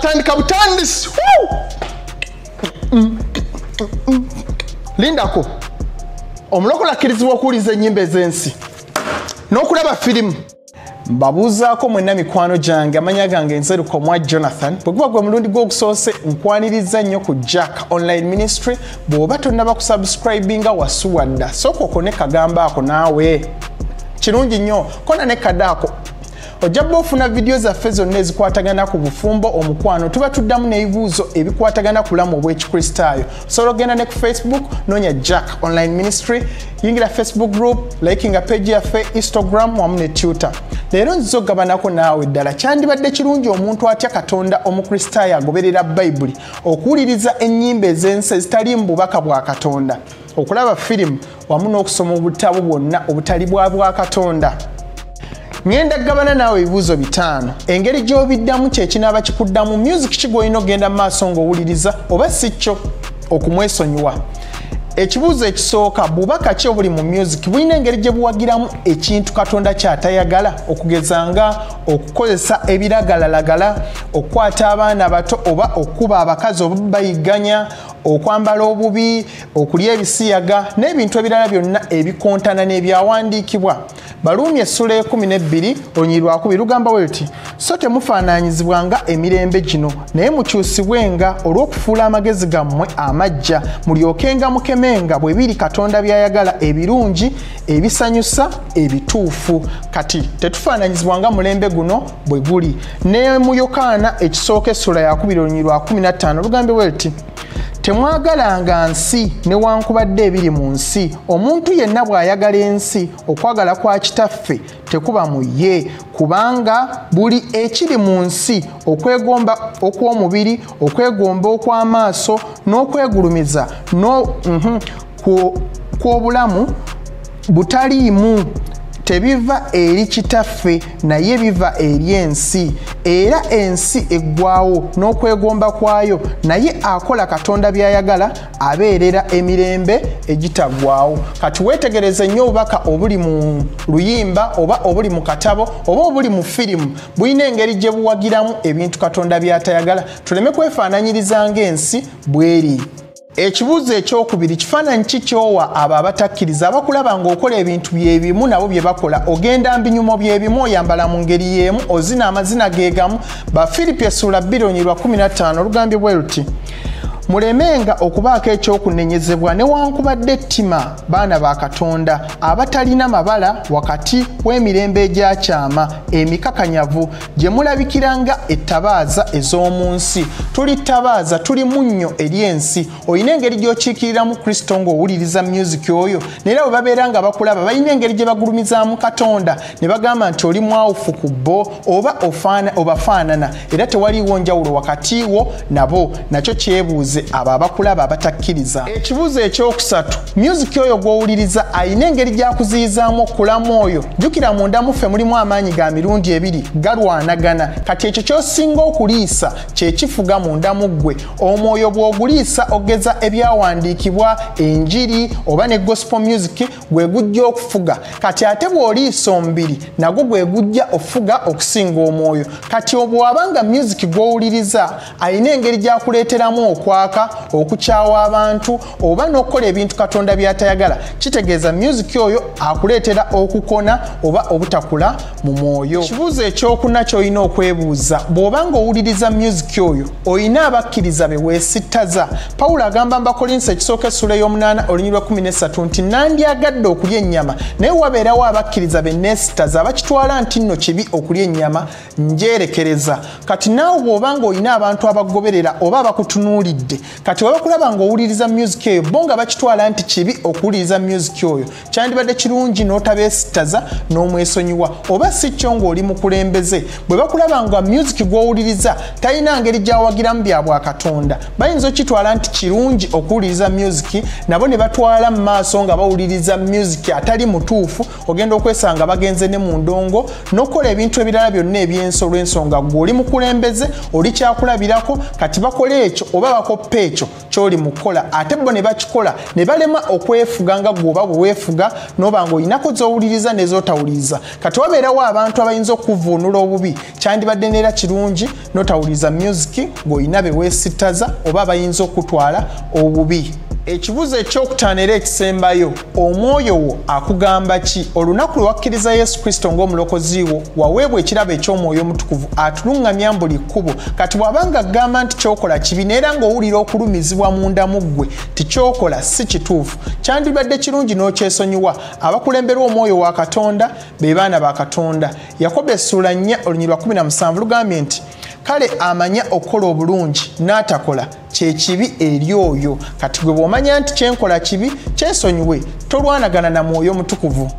katandika butandisi lindako omulokola akkirizibwa okuwuliza ennyimba ez'ensi n'okulaba firimu. Mbabuuzaako mwenna mikwano gyange amanya gange nzeruko mwa Jonathan bwe guba gwe mulundi gw'ogusoose nkwaniriza nnyo ku Jack Online Ministry. bw'oba tonnaba kusubscribinga wasuwadda sooka okone kagamba ako naawe kirungi nnyo kona ne kadaako ojja bba ofuna vidiyo zaffe zonna ezikwatagana ku bufumbo omukwano. tuba tuddamu n'ebibuuzo ebikwatagana ku bulamu obw'ekikristaayo. Osobola ogenda ne ku Facebook noonya Jack Online Ministry, yingira Facebook group, likinga page yaffe, Instagram wamu ne Twitter. Leero nziza ogabanako naawe ddala kyandibadde kirungi omuntu atya Katonda omukristaayo agoberera Bayibuli okuwuliriza ennyimba ez'ensi ezitali mu bubaka bwa Katonda, okulaba firimu wamu n'okusoma obutabo bwonna obutali bwa Katonda. Ngenda gabana naawe ebibuuzo 5. Engeri gy'obiddamu kye kinaaba kikuddamu. Music kigolina ogenda maaso ng'owuliriza oba si kyo okumwesonyiwa. Ekibuuzo ekisooka, bubaka ki obuli mu music bulina engeri gye buwagiramu ekintu Katonda ky'atayagala, okugeza nga okukozesa ebiragalalagala, okukwata abaana bato oba okuba abakazi oba bayigganya, okwambala obubi, okulya ebisiyaga n'ebintu ebirala byonna ebikontana n'ebyawandiikibwa. Baluumi essula 12 olunyiriri lwa 2 lugamba bwe luti, so temufaananyizibwanga emirembe gino naye mukyusibwenga olw'okufuula amagezi gammwe amaggya, mulyokenga mukemenga bwe biri Katonda by'ayagala, ebirungi, ebisanyusa, ebituufu. Kati tetufaananyizibwanga mulembe guno bwe guli. Ne mu Yokaana ekisooka essula ya 2 olunyiriri lwa 15 lugambe bwe luti, temwagalanga nsi newankubadde ebiri mu nsi. Omuntu yenna bw'ayagala ensi, okwagala kwa kitaffe tekuba mu ye, kubanga buli ekiri mu nsi, okwegomba okw'omubiri, okwegomba okw'amaaso n'okwegulumiza kw'obulamu butaliimu tebiva eri kitaffe naye biva eri ensi, era ensi eggwaawo n'okwegomba kwayo, naye akola Katonda by'ayagala abeerera emirembe egitaggwaawo. Kati weetegereze nnyo obubaka obuli mu luyimba oba obuli mu katabo oba obuli mu firimu bulina engeri gye buwagiramu ebintu Katonda by'atayagala. Tuleme kwefaananyiriza ng'ensi bweri. Ekibuuzo ekyokubiri, kifaananyi ki kyowa abo abatakkiriza abakulaba ng'okola ebintu byebimu nabo bye bakola, ogenda mbinyumo byebimu, oyambala mu ngeri y'emu, ozina amazina geegamu. Bafiripi essula 2:15 lugambye bwe luti, mulemenga okubaako ekyokunenyezebwa newankubadde ettima baana ba Katonda abatalina mabala wakati w'emirembe egyakyama emikakanyavu gye mulabikiranga ettabaaza ez'omu nsi. Tuli ttabaaza, tuli munnyo eri ensi. Olina engeri gy'okiikiriramu Kristo ng'owuliriza music oyo, neera bwe babeera nga bakulaba balina engeri gye bagulumizaamu Katonda ne bagamba nti oli mwawufu ku bo oba obafaanana, era tewaliiwo njawulo wakati wo nabo. Nakyo kyebuuze abo abakulaba abatakkiriza. Ekibuuzo ekyokusatu, music oyo gw'owuliriza ayina engeri gy'akuziyizaamu okulamu oyo. Jjukira munda muffe mulimu amaanyi ga mirundi ebiri galwanagana. Kati ekyo ky'osinga okuliisa kye kifuga munda mu ggwe. Omwoyo bw'oguliisa ogeza ebyawandiikibwa, enjiri oba ne gospel music gwe gujja okufuga. Kati ate bw'oliisa omubiri nagwo gwe gujja ofuga okusinga omwoyo. Kati bw'abanga music gw'owuliriza ayina engeri gy'akuleeteramu okwaka, okukyawa abantu oba n'okukola ebintu Katonda by'atayagala, kitegeeza music oyo akuleetera okukona oba obutakula mu mwoyo. Ekibuuzo ekyokuna ky'olina okwebuuza, bw'obanga owuliriza music oyo olina abakkiriza be weesittaza. Pawulo agamba mu Bakolinso ekisooka essula 8 olunyiriri lwa 13 nti nandyagadde okulya ennyama naye wabeerawo abakkiriza be neesittaza abakitwala nti nno kibi okulya ennyama, njerekereza. Kati naawe bw'obanga olina abantu abagoberera oba abakutunuulidde, kati waba kulaba ng'owuliriza music eyo bo nga bakitwala nti kibi okuwuliriza music oyo, kyandibadde kirungi n'otabeesittaza n'omwesonyiwa. Oba si kyo ng'oli mukulembeze, bwe bakulaba nga music gw'owuliriza talina ngeri gy'awagiramu bya bwa Katonda, bayinza okitwala nti kirungi okuwuliriza music, nabo ne batwala mu maaso nga bawuliriza music atali mutuufu, ogenda okwesanga bagenze ne mu ndongo n'okukola ebintu ebirala byonna eby'ensi olw'ensonga gw'oli mukulembeze oli kyakulabirako. Kati bakola ekyo oba stop ekyo kyoli mukola ate bo ne bakikola ne balema okwefuga nga gwoba bwewefuga noba ng'olinako z'owuliriza ne z'otawuliriza kati wabeerawo abantu abayinza okuvuunula obubi kyandibadde neera kirungi n'otawuliriza music ng'olina be weesittaza oba abayinza okutwala obubi. Ekibuzo ekyokutaano era ekisembayo omwoyo wo akugamba ki? Olunaku lwe wakkiriza Yesu Kristo ng'omulokozi wo waweebwa ekirabo eky'omwoyo omutukuvu atuluŋŋamya buli kkubo kati bw'abanga agamba nti kyokola kibi neera ng'owulira okulumizibwa munda mu ggwe tikyokola si kituufu kyandibadde kirungi n'okyesonyiwa. Abakulemberwa omwoyo wa Katonda be baana ba Katonda. Yakobo essula 4:17 lugambye nti kale amanya okukola obulungi n'atakola kye kibi eri oyo. Kati gwe bw'omanya nti kyenkola kibi kyesonyiwe tolwanagana na mwoyo mutukuvu.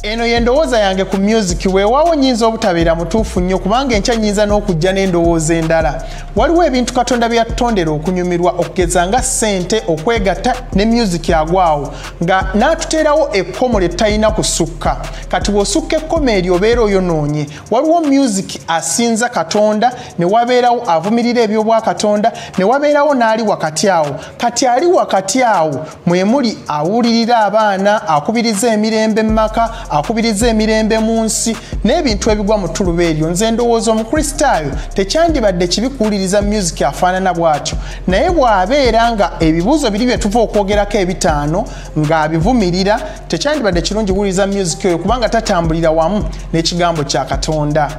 Eno y'endowooza yange ku music weewaawo nnyinza obutabeera mutuufu nnyo kubanga enkya nnyinza n'okujja n'endowooza endala. Waliwo ebintu Katonda bye yatutondera okunyumirwa okugeza nga ssente okwegatta ne music agwawo nga n'atuteerawo ekkomo lye talina kusukka. Kati bw'osukka ekkomo eryo obeera oyonoonye. Waliwo music asinza Katonda ne wabeerawo avumirira eby'obwakatonda ne wabeerawo n'ali wakati awo. Kati ali wakati awo mwe muli awulirira abaana akubiriza emirembe mu maka akubiriza emirembe mu nsi n'ebintu ebigwa mu ttuluba eryo. Nze ndowooza omukristaayo tekyandibadde kibi kuwuliriza music afaanana bw'atyo naye bw'abeera nga ebibuuzo biri bye tuva okwogerako ebitaano ng'abivumirira tekyandibadde kirungi kuwuliriza music eyo kubanga tatambulira wamu n'ekigambo kya Katonda.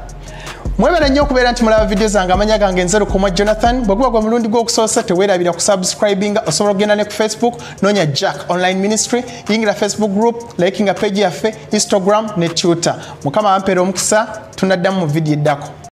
Mwebale nnyo okubeera nti mulaba video zange amanya gange nze Lukomwa Jonathan. Bwe guba gwe mulundi gw'okusoosa teweerabira kusubscribinga osobola okugenda ne ku Facebook noonya Jack Online Ministry yingira Facebook group likinga page yaffe Instagram ne Twitter. Mukama ampeera omukisa tunaddamu mu video eddako.